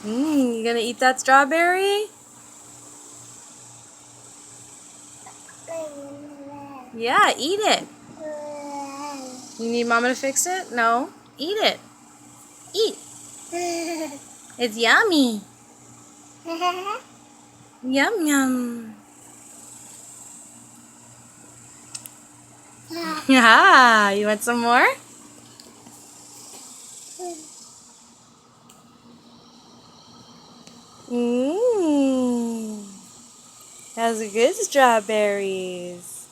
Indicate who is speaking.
Speaker 1: You gonna eat that strawberry? Yeah, eat it. You need Mama to fix it? No. Eat it. Eat. It's yummy. Yum yum. Yeah, you want some more? Mmm. Those are good strawberries.